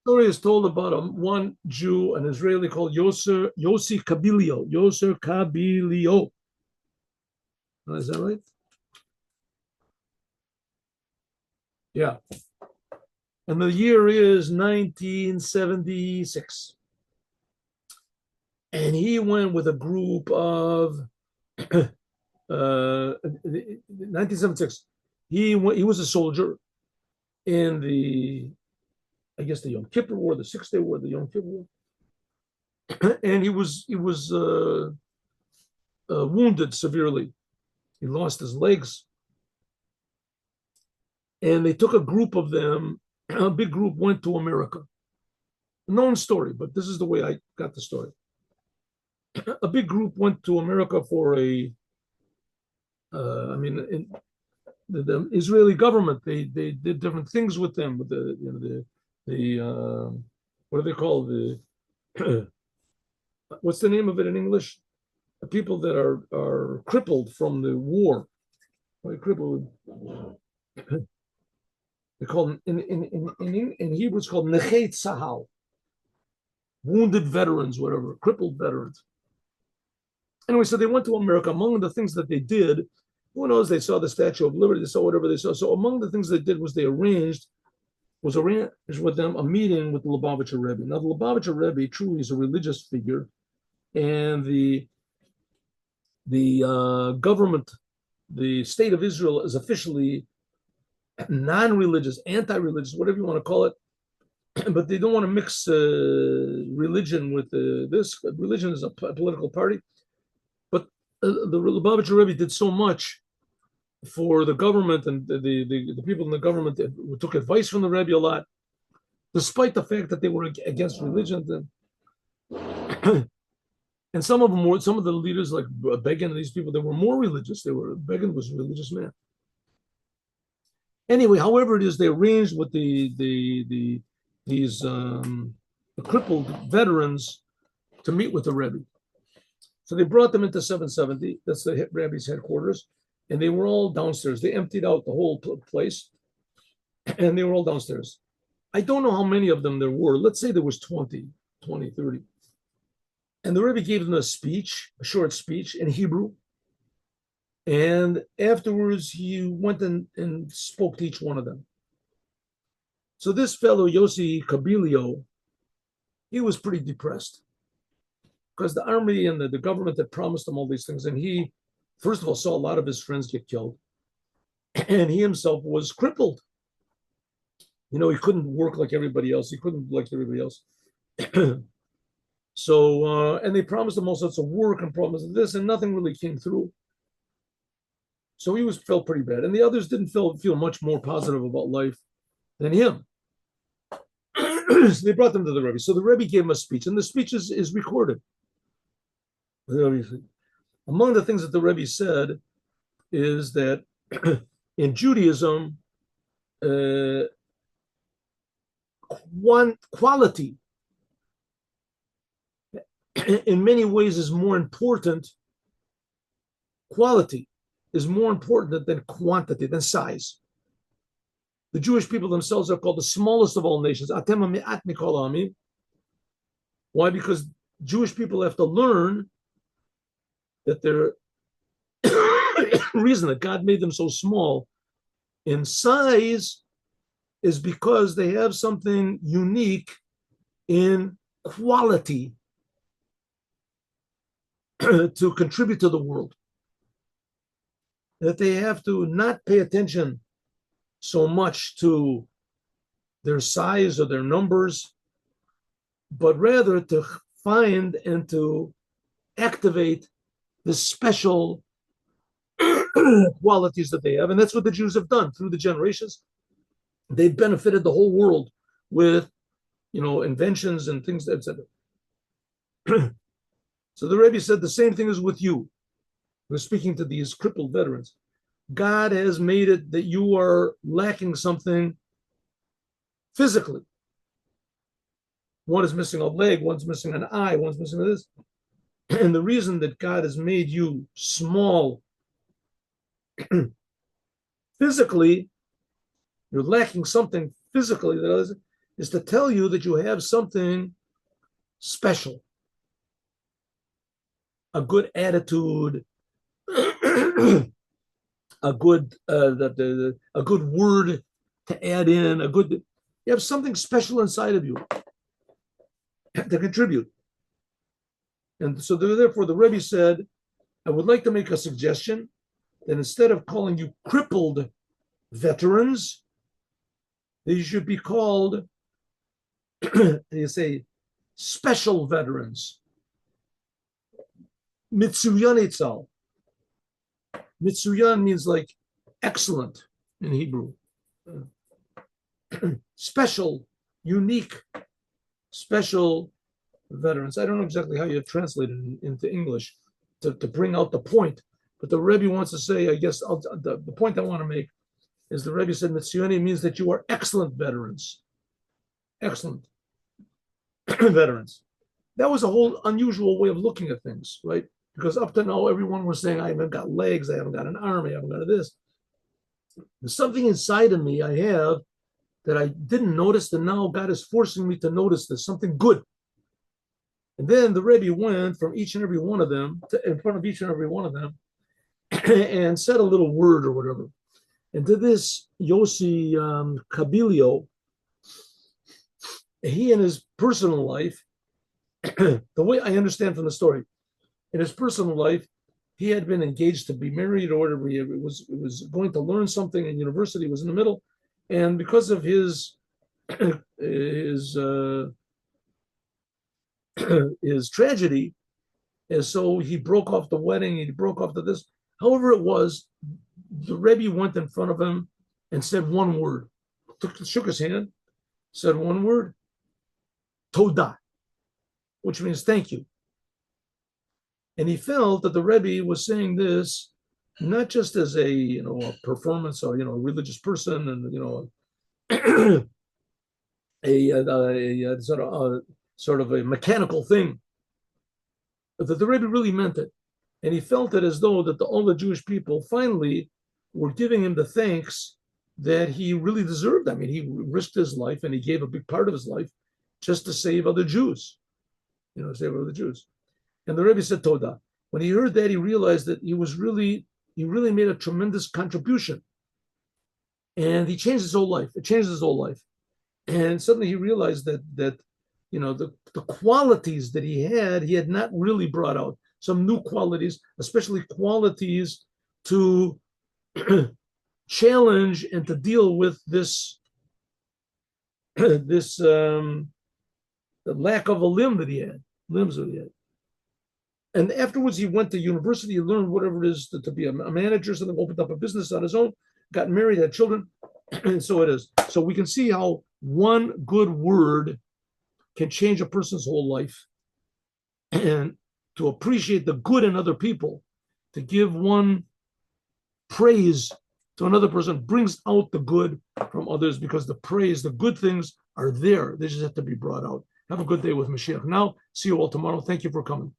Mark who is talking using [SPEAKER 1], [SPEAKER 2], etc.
[SPEAKER 1] Story is told about one Jew, an Israeli called Yossi Kabilio. Yossi Kabilio. Is that right? Yeah. And the year is 1976. And he went with a group of 1976. He was a soldier in the, I guess, the Yom Kippur War, the 6 Day War, the Yom Kippur War. And he was wounded severely. He lost his legs. And they took a group of them, a big group went to America. Known story, but this is the way I got the story. A big group went to America for I mean, the Israeli government, they did different things with them, with the what do they call the what's the name of it in English? The people that are crippled from the war. Crippled. They call them in Hebrew it's called Nechei Tzahal, wounded veterans, whatever, crippled veterans. Anyway, so they went to America. Among the things that they did, who knows, they saw the Statue of Liberty, they saw whatever they saw. So among the things they did was they arranged with them a meeting with the Lubavitcher Rebbe. Now, the Lubavitcher Rebbe truly is a religious figure, and the government, the state of Israel, is officially non-religious, anti-religious, whatever you want to call it. But they don't want to mix religion with this. Religion is a political party. But the Lubavitcher Rebbe did so much for the government, and the people in the government took advice from the Rebbe a lot, despite the fact that they were against religion. And some of the leaders like Begin and these people, they were more religious. Begin was a religious man. Anyway, however it is, they arranged with these crippled veterans to meet with the Rebbe. So they brought them into 770. That's the Rebbe's headquarters. And they were all downstairs. They emptied out the whole place. And they were all downstairs. I don't know how many of them there were. Let's say there was 20, 30. And the Rebbe gave them a short speech in Hebrew. And afterwards, he went and spoke to each one of them. So this fellow, Yossi Kabilio, he was pretty depressed because the army and the government had promised him all these things. And he, first of all, saw a lot of his friends get killed. And he himself was crippled. You know, he couldn't work like everybody else. He couldn't like everybody else. So, and they promised him all sorts of work and promised this, and nothing really came through. So he felt pretty bad. And the others didn't feel much more positive about life than him. So they brought them to the Rebbe. So the Rebbe gave him a speech, and the speech is recorded. Among the things that the Rebbe said is that in Judaism, quality in many ways is more important. Quality is more important than quantity, than size. The Jewish people themselves are called the smallest of all nations. Why? Because Jewish people have to learn that their reason that God made them so small in size is because they have something unique in quality to contribute to the world. That they have to not pay attention so much to their size or their numbers, but rather to find and to activate the special qualities that they have. And that's what the Jews have done through the generations. They've benefited the whole world with, inventions and things, etc. So the Rebbe said the same thing is with you. We're speaking to these crippled veterans. God has made it that you are lacking something physically. One is missing a leg, one's missing an eye, one's missing this. And the reason that God has made you small physically, you're lacking something physically that others, is to tell you that you have something special, a good attitude, a good word to add in, you have something special inside of you to contribute. And so therefore the Rebbe said, I would like to make a suggestion that instead of calling you crippled veterans, they should be called, you say, special veterans. Mitsuyan Itzal. Mitsuyan means like excellent in Hebrew. Special, unique, special veterans. I don't know exactly how you translate it into English to bring out the point, but the Rebbe wants to say, I guess, the point I want to make is the Rebbe said Mitzuyani means that you are excellent veterans. Excellent veterans. That was a whole unusual way of looking at things, right? Because up to now, everyone was saying, I haven't got legs, I haven't got an arm, I haven't got this. There's something inside of me I have that I didn't notice, and now God is forcing me to notice this, something good. And then the Rebbe went from each and every one of them, in front of each and every one of them, and said a little word or whatever. And to this, Yossi Kabilio, he in his personal life, the way I understand from the story, in his personal life, he had been engaged to be married or whatever. He was going to learn something in university, was in the middle. And because of his tragedy, and so he broke off the wedding, he broke off this. However it was, the Rebbe went in front of him and said one word, shook his hand, said one word, Toda, which means thank you. And he felt that the Rebbe was saying this not just as a performance or a religious person and a sort of a mechanical thing, but that the Rebbe really meant it, and he felt it as though that all the Jewish people finally were giving him the thanks that he really deserved. I mean, he risked his life and he gave a big part of his life just to save other Jews, save other Jews. And the Rebbe said Toda. When he heard that, he realized that he really made a tremendous contribution. And he changed his whole life. It changed his whole life. And suddenly he realized that the qualities that he had not really brought out. Some new qualities, especially qualities to challenge and to deal with this the lack of a limbs that he had. And afterwards, he went to university, he learned whatever it is to be a manager, something, opened up a business on his own, got married, had children, and so it is. So we can see how one good word can change a person's whole life. And to appreciate the good in other people, to give one praise to another person brings out the good from others, because the praise, the good things are there. They just have to be brought out. Have a good day with Mashiach. Now, see you all tomorrow. Thank you for coming.